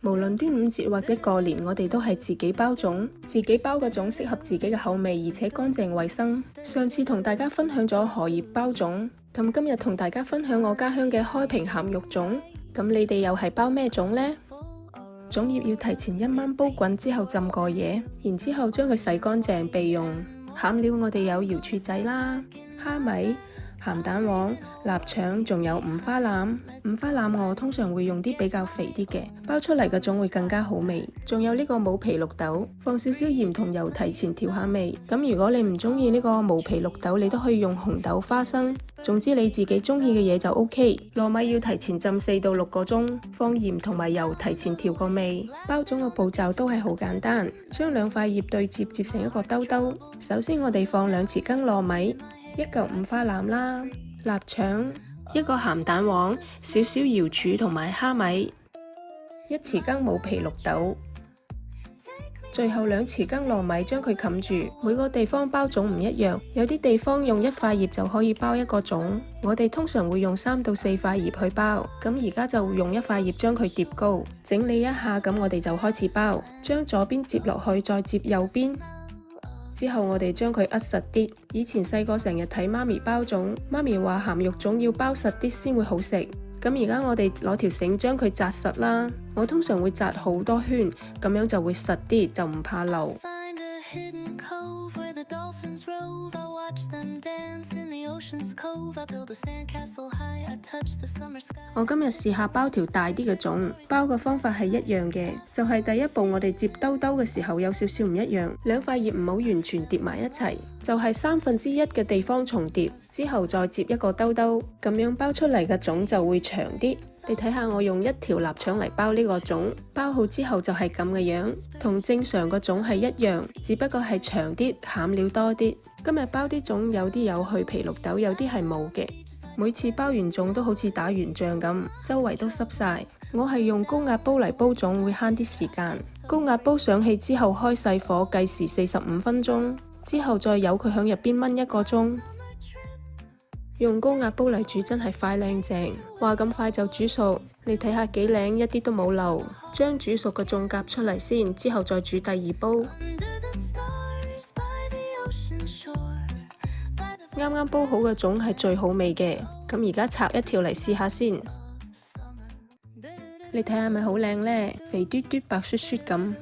無論端午節或者過年，我哋都係自己包粽，自己包嘅粽適合自己嘅口味，而且乾淨衛生。上次同大家分享咗荷葉包粽，咁今日同大家分享我家鄉嘅開平鹹肉粽。咁你哋又係包咩粽呢？粽葉要提前1晚煲滾之後浸過夜，然之後將佢洗乾淨備用。餡料我哋有瑤柱仔啦、蝦米、鹹蛋黃、臘腸，仲有五花腩。五花腩我通常會用啲比較肥啲嘅，包出嚟嘅粽會更加好味。仲有呢個冇皮綠豆，放少少鹽同油提前調下味。咁如果你唔中意呢個冇皮綠豆，你都可以用紅豆、花生。總之你自己中意嘅嘢就 OK。糯米要提前浸4到6個鐘，放鹽同埋油提前調個味。包粽嘅步驟都係好簡單，將2塊葉對接接成一個兜兜。首先我哋放2匙羹糯米。1嚿五花腩啦、臘腸、1個鹹蛋黃、少少瑤柱同埋蝦米、1匙羹冇皮綠豆，最後2匙羹糯米將佢冚住。每個地方包粽唔一樣，有啲地方用1塊葉就可以包一個粽，我哋通常會用3到4塊葉去包。咁而家就用1塊葉將佢疊高，整理一下，咁我哋就開始包。將左邊接落去，再接右邊。之後我哋將佢握實啲。以前細個成日睇媽咪包粽，媽咪話鹹肉粽要包實啲先會好食。咁而家我哋攞條繩將佢紮實啦。我通常會紮好多圈，咁樣就會實啲，就唔怕漏。我今日試下包條大啲嘅粽，包嘅方法係一樣嘅，就係第一步我哋接兜兜嘅時候有少少唔一樣，2塊葉唔好完全疊埋一齊，就係1/3嘅地方重疊，之後再接一個兜兜，咁樣包出嚟嘅粽就會長啲。你睇下我用1條臘腸嚟包呢個粽，包好之後就係咁嘅樣，同正常個粽係一樣，只不過係長啲，餡料多啲。今日包啲粽有啲有去皮綠豆，有啲係冇嘅。每次包完粽都好似打完仗咁，周圍都濕晒。我係用高壓煲嚟煲粽，會慳啲時間。高壓煲上氣之後開細火，計時45分鐘，之後再由佢響入邊燜1個鐘。用高壓煲嚟煮真係快靚正，話咁快就煮熟，你睇下幾靚，一啲都冇漏。將煮熟嘅粽夾出嚟先，之後再煮第2煲。啱啱煲好嘅粽係最好味嘅，咁而家拆1條嚟試下先。你睇下咪好靚呢？肥嘟嘟白雪雪咁。